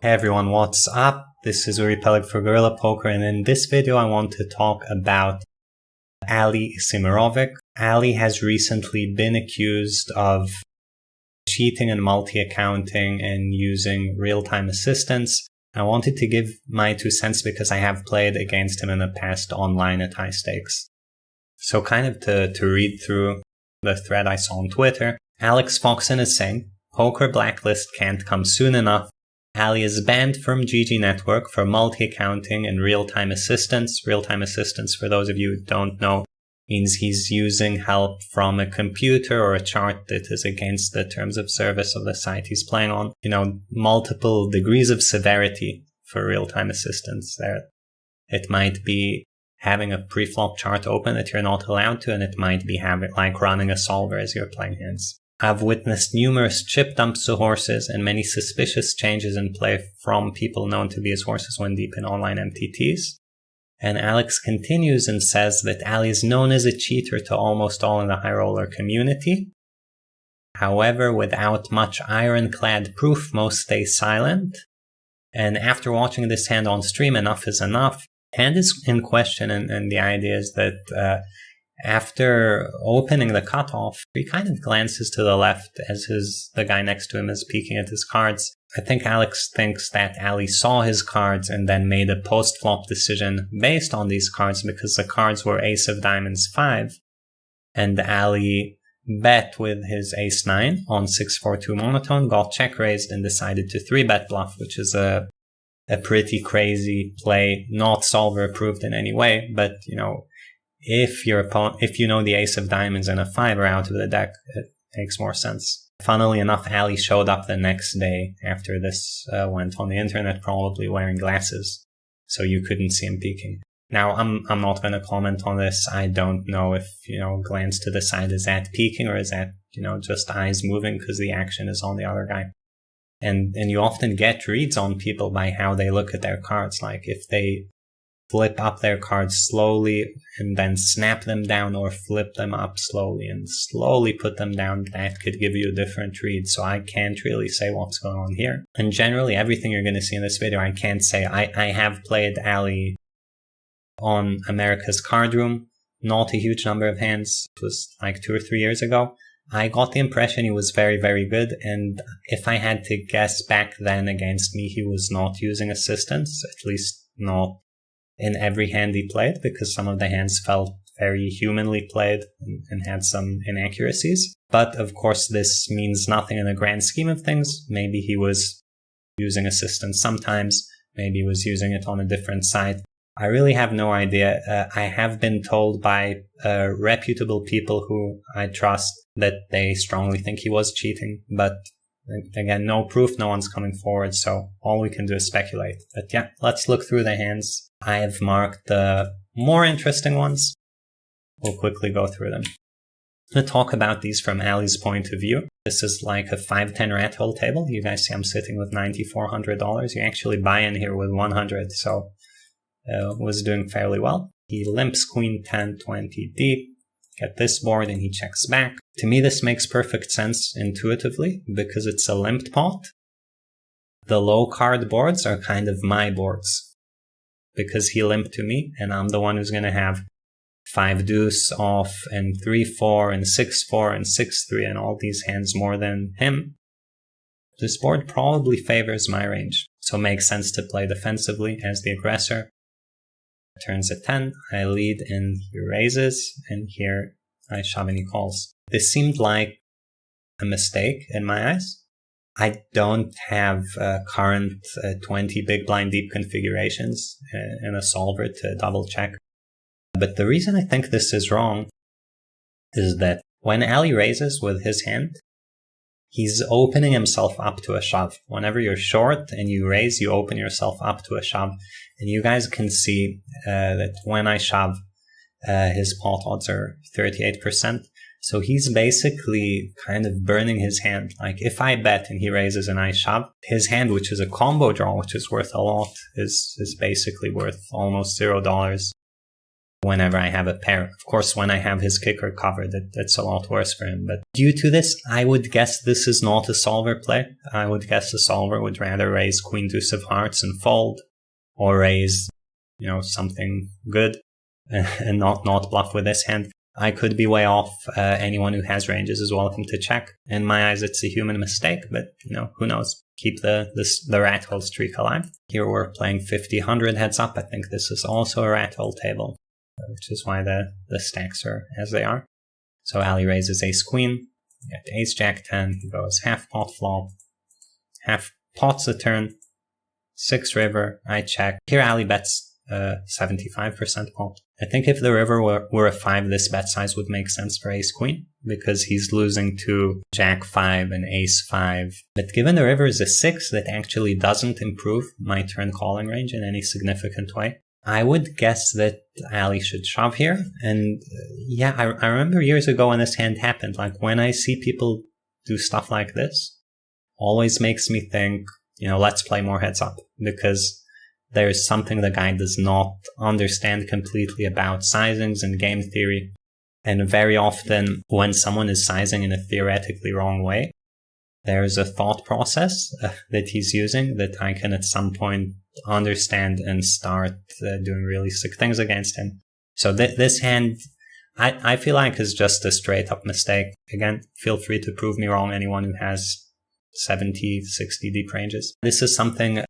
Hey everyone, what's up? This is URI'S for Guerrilla Poker, and in this video I want to talk about Ali Imsirovic. Ali has recently been accused of cheating and multi-accounting and using real-time assistance. I wanted to give my 2 cents because I have played against him in the past online at high stakes. So kind of to read through the thread I saw on Twitter, Alex Foxen is saying, poker blacklist can't come soon enough. Ali is banned from GG Network for multi-accounting and real-time assistance. Real-time assistance, for those of you who don't know, means he's using help from a computer or a chart that is against the terms of service of the site he's playing on. Multiple degrees of severity for real-time assistance there. It might be having a pre-flop chart open that you're not allowed to, and it might be running a solver as you're playing hands. I've witnessed numerous chip dumps to horses and many suspicious changes in play from people known to be his horses when deep in online MTTs. And Alex continues and says that Ali is known as a cheater to almost all in the high roller community. However, without much ironclad proof, most stay silent. And after watching this hand on stream, enough is enough. Hand is in question, and the idea is that after opening the cutoff, he kind of glances to the left as the guy next to him is peeking at his cards. I think Alex thinks that Ali saw his cards and then made a post-flop decision based on these cards because the cards were Ace of Diamonds 5, and Ali bet with his Ace 9 on 6-4-2 monotone, got check raised, and decided to 3-bet bluff, which is a pretty crazy play, not solver approved in any way, but if you know the Ace of Diamonds and a 5 are out of the deck, it makes more sense. Funnily enough, Ali showed up the next day after this went on the internet, probably wearing glasses, so you couldn't see him peeking. Now, I'm not going to comment on this. I don't know if, glance to the side, is that peeking or is that, just eyes moving because the action is on the other guy. And you often get reads on people by how they look at their cards, like if they flip up their cards slowly and then snap them down, or flip them up slowly and slowly put them down, that could give you a different read. So I can't really say what's going on here. And generally, everything you're going to see in this video, I can't say. I have played Ali on America's Card Room, not a huge number of hands. It was like 2 or 3 years ago. I got the impression he was very, very good, and if I had to guess back then against me, he was not using assistance, at least not in every hand he played, because some of the hands felt very humanly played and had some inaccuracies. But of course, this means nothing in the grand scheme of things. Maybe he was using assistance sometimes, maybe he was using it on a different site. I really have no idea. I have been told by reputable people who I trust that they strongly think he was cheating, but again, no proof, no one's coming forward, so all we can do is speculate. But yeah, let's look through the hands. I have marked the more interesting ones. We'll quickly go through them. I'm going to talk about these from Ali's point of view. This is like a 5-10 rat hole table. You guys see I'm sitting with $9,400. You actually buy in here with 100, so was doing fairly well. He limps Queen 10, 20 deep. Get this board and he checks back. To me, this makes perfect sense intuitively because it's a limped pot. The low card boards are kind of my boards because he limped to me and I'm the one who's going to have 5 deuce off and 3-4 and 6-4 and 6-3 and all these hands more than him. This board probably favors my range, so it makes sense to play defensively as the aggressor. Turns at 10, I lead and he raises, and here I shove and he calls. This seemed like a mistake in my eyes. I don't have current 20 big blind deep configurations in a solver to double check. But the reason I think this is wrong is that when Ali raises with his hand, he's opening himself up to a shove. Whenever you're short and you raise, you open yourself up to a shove. And you guys can see that when I shove, his pot odds are 38%. So he's basically kind of burning his hand. Like if I bet and he raises and I shove, his hand, which is a combo draw, which is worth a lot, is basically worth almost $0. whenever I have a pair. Of course, when I have his kicker covered, it's a lot worse for him. But due to this, I would guess this is not a solver play. I would guess the solver would rather raise queen deuce of hearts and fold, or raise, something good and not bluff with this hand. I could be way off. Anyone who has ranges is welcome to check. In my eyes, it's a human mistake, but who knows? Keep the rat hole streak alive. Here we're playing 50-100 heads up. I think this is also a rat hole table, which is why the stacks are as they are. So Ali raises ace queen, we get ace jack 10, he goes half pot flop, half pots a turn, 6 river, I check. Here Ali bets 75% pot. I think if the river were a 5, this bet size would make sense for ace queen, because he's losing to jack 5 and ace 5. But given the river is a 6, that actually doesn't improve my turn calling range in any significant way. I would guess that Ali should shove here. And yeah, I remember years ago when this hand happened, like when I see people do stuff like this, always makes me think, let's play more heads up, because there's something the guy does not understand completely about sizings and game theory. And very often when someone is sizing in a theoretically wrong way, there's a thought process that he's using that I can at some point understand and start doing really sick things against him. So this hand, I feel like is just a straight up mistake. Again, feel free to prove me wrong, anyone who has 70, 60 deep ranges. This is something,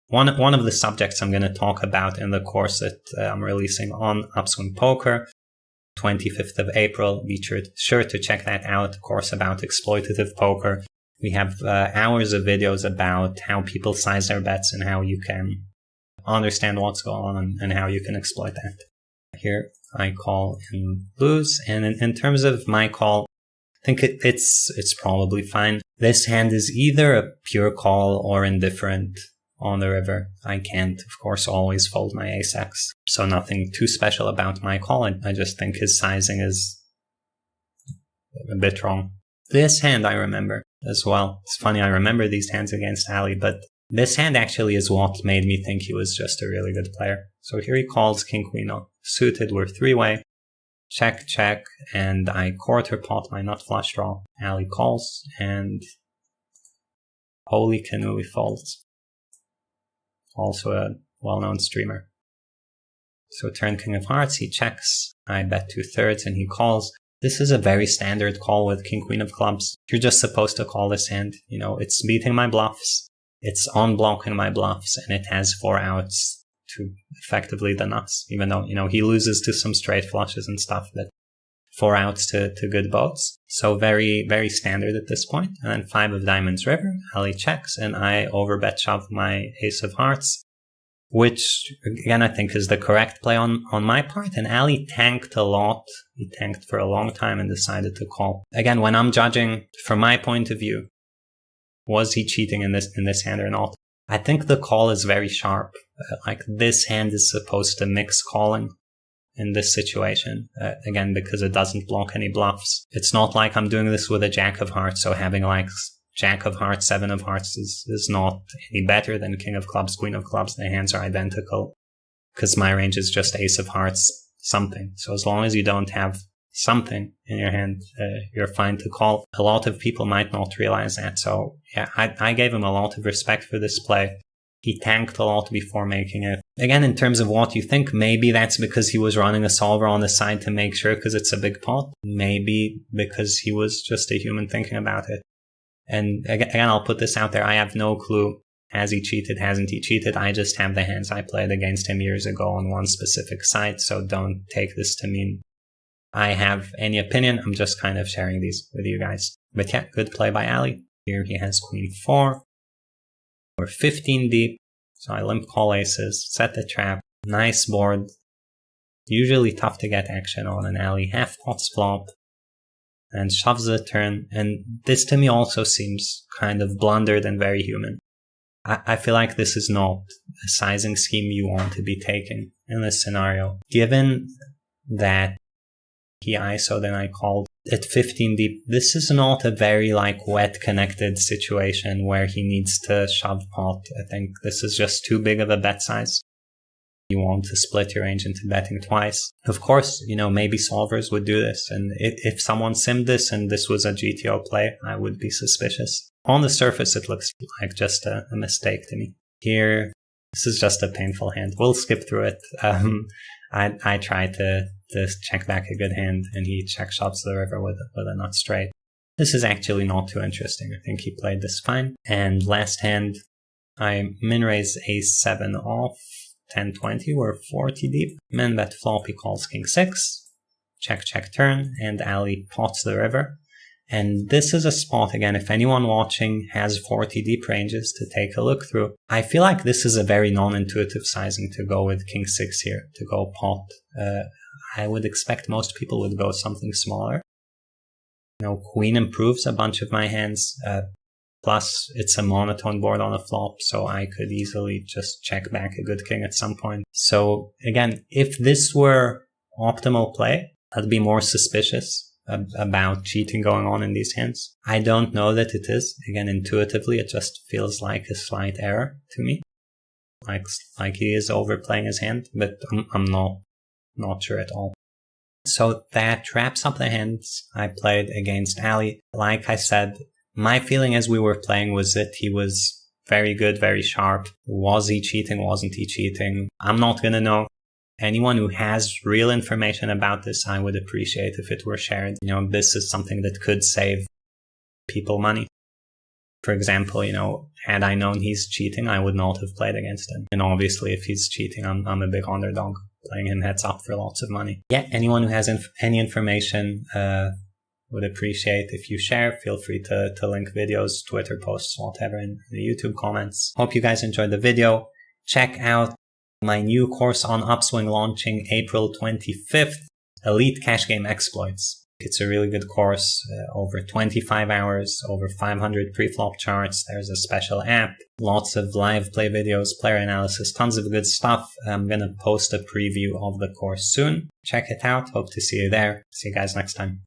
one of the subjects I'm going to talk about in the course that I'm releasing on Upswing Poker, 25th of April. Be sure to check that out, course about exploitative poker. We have hours of videos about how people size their bets and how you can understand what's going on and how you can exploit that. Here I call and lose, and in terms of my call, I think it's probably fine. This hand is either a pure call or indifferent on the river. I can't, of course, always fold my ace-x, so nothing too special about my call. I just think his sizing is a bit wrong. This hand I remember as well. It's funny, I remember these hands against Ali, but this hand actually is what made me think he was just a really good player. So here he calls king queen off suited. We're 3-way. Check, check, and I quarter pot my nut flush draw. Ali calls, and holy cannoli folds. Also a well-known streamer. So turn king of hearts, he checks. I bet 2/3 and he calls. This is a very standard call with king queen of clubs. You're just supposed to call this hand. It's beating my bluffs, it's unblocking my bluffs, and it has 4 outs to effectively the nuts, even though, he loses to some straight flushes and stuff, but 4 outs to good boats. So very, very standard at this point. And then 5 of diamonds river, Ali checks, and I overbet shove my ace of hearts, which again I think is the correct play on my part. And Ali tanked a lot. He tanked for a long time and decided to call. Again, when I'm judging from my point of view, was he cheating in this hand or not? I think the call is very sharp. Like this hand is supposed to mix calling in this situation, again, because it doesn't block any bluffs. It's not like I'm doing this with a jack of hearts, so having like jack of hearts, 7 of hearts is not any better than king of clubs, queen of clubs. The hands are identical because my range is just ace of hearts something. So as long as you don't have something in your hand, you're fine to call. A lot of people might not realize that. So yeah, I gave him a lot of respect for this play. He tanked a lot before making it. Again, in terms of what you think, maybe that's because he was running a solver on the side to make sure because it's a big pot. Maybe because he was just a human thinking about it. And again, I'll put this out there. I have no clue. Has he cheated? Hasn't he cheated? I just have the hands I played against him years ago on one specific site. So don't take this to mean I have any opinion. I'm just kind of sharing these with you guys. But yeah, good play by Ali. Here he has queen 4. We're 15 deep, so I limp call aces, set the trap, nice board, usually tough to get action on, and Ali half pots flop, and shoves the turn, and this to me also seems kind of blundered and very human. I feel like this is not a sizing scheme you want to be taking in this scenario. Given that he ISO'd and I called at 15 deep, this is not a very wet connected situation where he needs to shove pot. I think this is just too big of a bet size. you want to split your range into betting twice. Of course, maybe solvers would do this, and if someone simmed this and this was a GTO play, I would be suspicious. On the surface, it looks like just a mistake to me. Here, this is just a painful hand. We'll skip through it. I tried to check back a good hand, and he check shoves the river with a nut straight. This is actually not too interesting. I think he played this fine. And last hand, I min-raise ace-7 off, 10-20, we're 40 deep. Min bet flop, he calls king 6, check turn, and Ali pots the river. And this is a spot, again, if anyone watching has 40 deep ranges to take a look through. I feel like this is a very non-intuitive sizing to go with king 6 here, to go pot. I would expect most people would go something smaller. Queen improves a bunch of my hands, plus it's a monotone board on a flop, so I could easily just check back a good king at some point. So again, if this were optimal play, I'd be more suspicious about cheating going on in these hands. I don't know that it is. Again, intuitively, it just feels like a slight error to me. Like he is overplaying his hand, but I'm not sure at all. So that wraps up the hands I played against Ali. Like I said, my feeling as we were playing was that he was very good, very sharp. Was he cheating? Wasn't he cheating? I'm not gonna know. Anyone who has real information about this, I would appreciate if it were shared. This is something that could save people money. For example, had I known he's cheating, I would not have played against him. And obviously, if he's cheating, I'm a big underdog, playing him heads up for lots of money. Yeah, anyone who has any information would appreciate if you share. Feel free to link videos, Twitter posts, whatever, in the YouTube comments. Hope you guys enjoyed the video. Check out my new course on Upswing launching April 25th, Elite Cash Game Exploits. It's a really good course, over 25 hours, over 500 pre-flop charts. There's a special app, lots of live play videos, player analysis, tons of good stuff. I'm going to post a preview of the course soon. Check it out. Hope to see you there. See you guys next time.